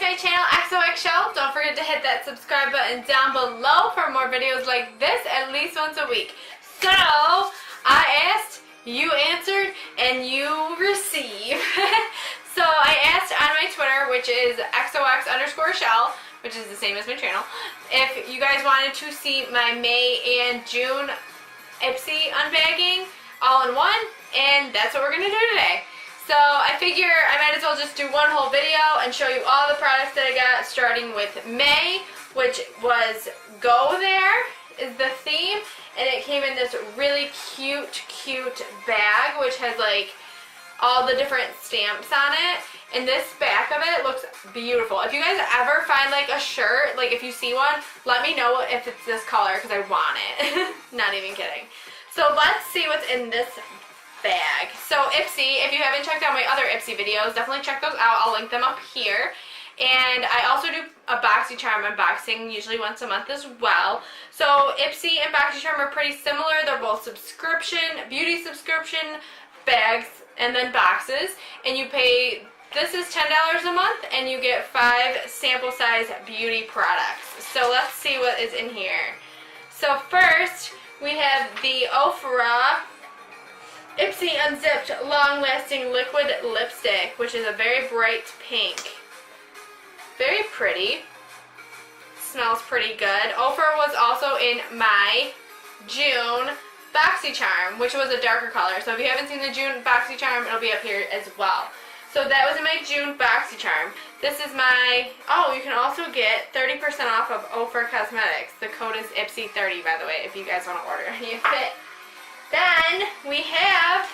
to my channel, XOX Show. Don't forget to hit that subscribe button down below for more videos like this at least once a week. So, I asked, you answered, and you receive. So, I asked on my Twitter, which is XOX_Shell, which is the same as my channel, if you guys wanted to see my May and June Ipsy unbagging all in one, and that's what we're going to do today. So I figure I might as well just do one whole video and show you all the products that I got, starting with May, which was Go There is the theme, and it came in this really cute bag, which has like all the different stamps on it, and this back of it looks beautiful. If you guys ever find like a shirt, like if you see one, let me know if it's this color because I want it. Not even kidding. So let's see what's in this bag. So Ipsy, if you haven't checked out my other Ipsy videos, definitely check those out. I'll link them up here. And I also do a BoxyCharm unboxing, usually once a month as well. So Ipsy and BoxyCharm are pretty similar. They're both subscription, beauty subscription bags, and then boxes. And you pay, this is $10 a month, and you get 5 sample size beauty products. So let's see what is in here. So first, we have the Ofra Ipsy Unzipped Long-Lasting Liquid Lipstick, which is a very bright pink. Very pretty. Smells pretty good. Ofra was also in my June BoxyCharm, which was a darker color. So if you haven't seen the June BoxyCharm, it'll be up here as well. So that was in my June BoxyCharm. This is my, oh, you can also get 30% off of Ofra Cosmetics. The code is Ipsy30, by the way, if you guys want to order any of it. Then we have,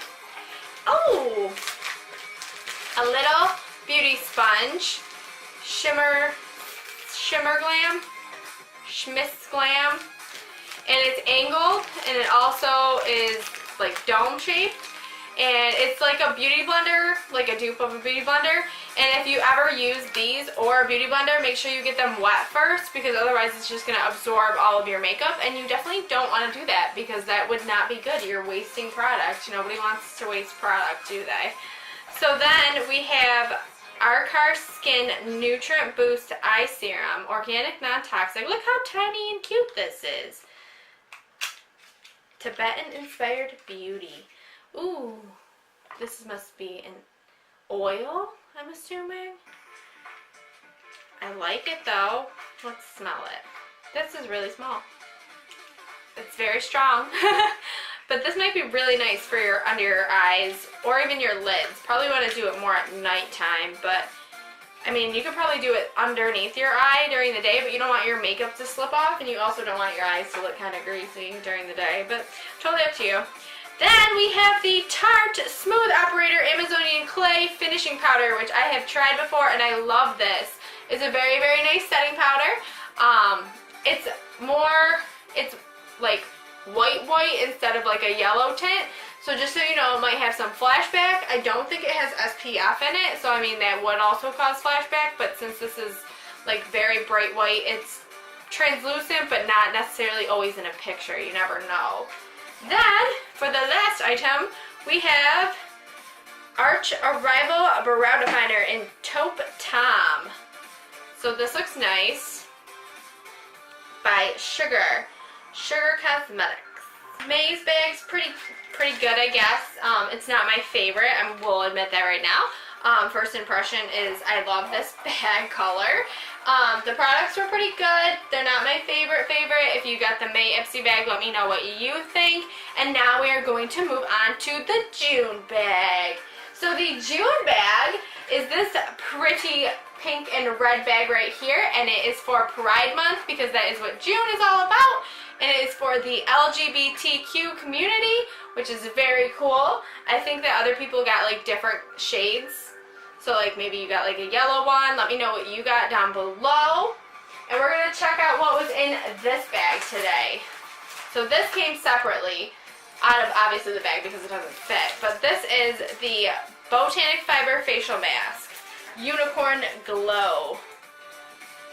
oh, a little beauty sponge, Schmiss Glam, and it's angled, and it also is like dome shaped, and it's like a beauty blender, like a dupe of a beauty blender. And if you ever use these or a beauty blender, make sure you get them wet first, because otherwise it's just going to absorb all of your makeup, and you definitely don't want to do that because that would not be good. You're wasting product. Nobody wants to waste product, do they? So then we have Arcar Skin Nutrient Boost Eye Serum, organic, non-toxic. Look how tiny and cute this is. Tibetan inspired beauty. Ooh, this must be an oil, I'm assuming. I like it though. Let's smell it. This is really small. It's very strong. But this might be really nice for your under your eyes or even your lids. Probably want to do it more at nighttime, but I mean, you could probably do it underneath your eye during the day, but you don't want your makeup to slip off, and you also don't want your eyes to look kind of greasy during the day, but totally up to you. Then we have the Tarte Smooth Operator Amazonian Clay Finishing Powder, which I have tried before, and I love this. It's a very, very nice setting powder. It's like white instead of like a yellow tint. So just so you know, it might have some flashback. I don't think it has SPF in it, so I mean that would also cause flashback, but since this is like very bright white, it's translucent but not necessarily always in a picture. You never know. Then, for the last item, we have Arch Arrival Brow Definer in Taupe Tom. So this looks nice. By Sugar Cosmetics. May's bag's pretty good, I guess. It's not my favorite. I will admit that right now. First impression is I love this bag color. The products were pretty good. They're not my favorite. If you got the May Ipsy bag, let me know what you think. And now we are going to move on to the June bag. So the June bag is this pretty pink and red bag right here, and it is for Pride Month because that is what June is all about. And it is for the LGBTQ community, which is very cool. I think that other people got like different shades. So like maybe you got like a yellow one. Let me know what you got down below. And we're going to check out what was in this bag today. So this came separately out of obviously the bag because it doesn't fit. But this is the Botanic Fiber Facial Mask. Unicorn Glow.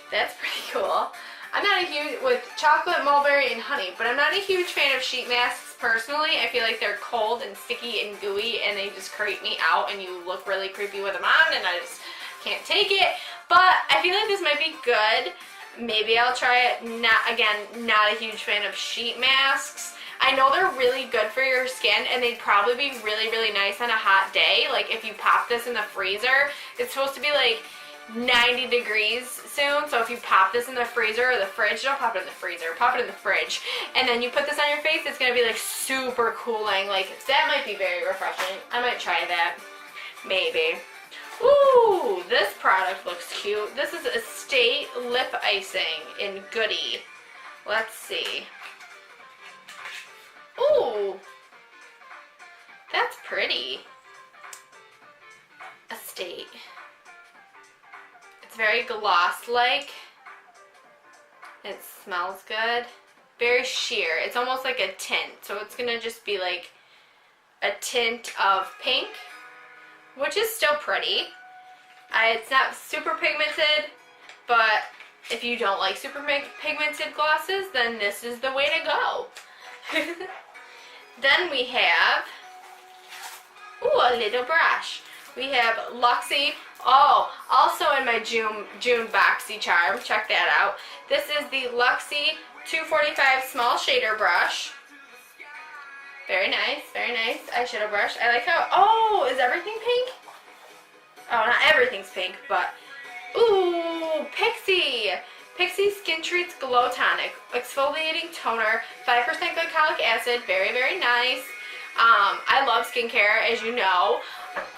That's pretty cool. I'm not a huge, with chocolate, mulberry, and honey, but I'm not a huge fan of sheet masks personally. I feel like they're cold and sticky and gooey, and they just creep me out, and you look really creepy with them on, and I just can't take it. But I feel like this might be good. Maybe I'll try it. Not a huge fan of sheet masks. I know they're really good for your skin, and they'd probably be really, really nice on a hot day. Like if you pop this in the freezer, it's supposed to be like 90 degrees soon, so if you pop this in the freezer or the fridge, don't pop it in the freezer, pop it in the fridge, and then you put this on your face, it's going to be like super cooling. Like that might be very refreshing. I might try that. Maybe. Ooh, this product looks cute. This is Estate Lip Icing in Goody. Let's see. Ooh, that's pretty. Estate. It's very gloss-like. It smells good. Very sheer. It's almost like a tint, so it's gonna just be like a tint of pink, which is still pretty. It's not super pigmented, but if you don't like super pigmented glosses, then this is the way to go. Then we have, ooh, a little brush. We have Luxie. Oh, also in my June Boxy Charm, check that out. This is the Luxie 245 Small Shader Brush. Very nice, very nice eyeshadow brush. I like how, oh, is everything pink? Oh, not everything's pink, but, ooh, Pixie. Pixie Skin Treats Glow Tonic, exfoliating toner, 5% glycolic acid, very, very nice. I love skincare, as you know,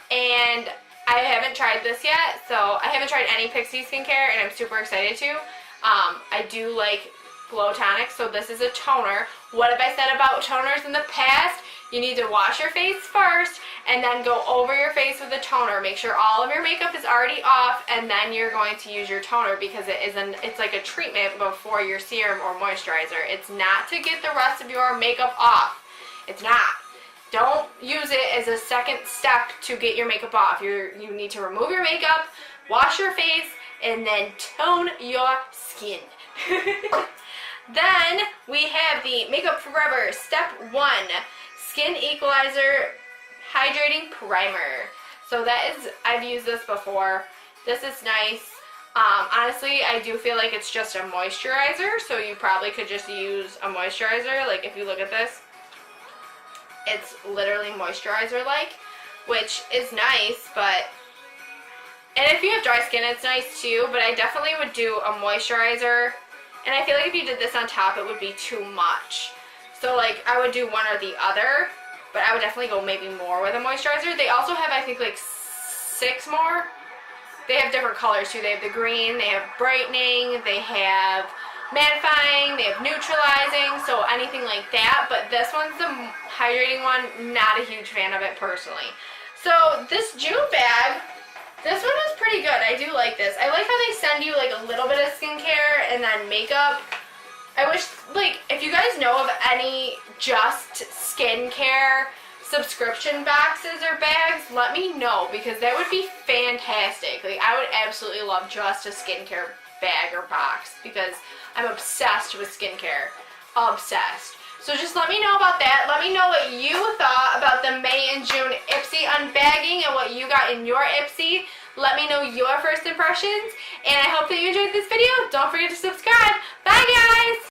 and I haven't tried this yet, so I haven't tried any Pixie skincare, and I'm super excited to. I do like Glow Tonic, so this is a toner. What have I said about toners in the past? You need to wash your face first and then go over your face with a toner. Make sure all of your makeup is already off, and then you're going to use your toner because it's like a treatment before your serum or moisturizer. It's not to get the rest of your makeup off. It's not. Don't use it as a second step to get your makeup off. You need to remove your makeup, wash your face, and then tone your skin. Then we have the Makeup Forever Step 1 Skin Equalizer Hydrating Primer. So that is, I've used this before. This is nice. Honestly, I do feel like it's just a moisturizer, so you probably could just use a moisturizer. Like if you look at this, it's literally moisturizer-like, which is nice, but, and if you have dry skin, it's nice too, but I definitely would do a moisturizer, and I feel like if you did this on top, it would be too much. So like, I would do one or the other, but I would definitely go maybe more with a moisturizer. They also have, I think, like 6 more. They have different colors too. They have the green, they have brightening, they have mattifying, they have neutralizing, so anything like that. But this one's the hydrating one. Not a huge fan of it personally. So this June bag, this one was pretty good. I do like this. I like how they send you like a little bit of skincare and then makeup. I wish, like, if you guys know of any just skincare subscription boxes or bags, let me know, because that would be fantastic. Like, I would absolutely love just a skincare bag or box, because I'm obsessed with skincare. Obsessed. So just let me know about that. Let me know what you thought about the May and June Ipsy unbagging and what you got in your Ipsy. Let me know your first impressions, and I hope that you enjoyed this video. Don't forget to subscribe. Bye, guys!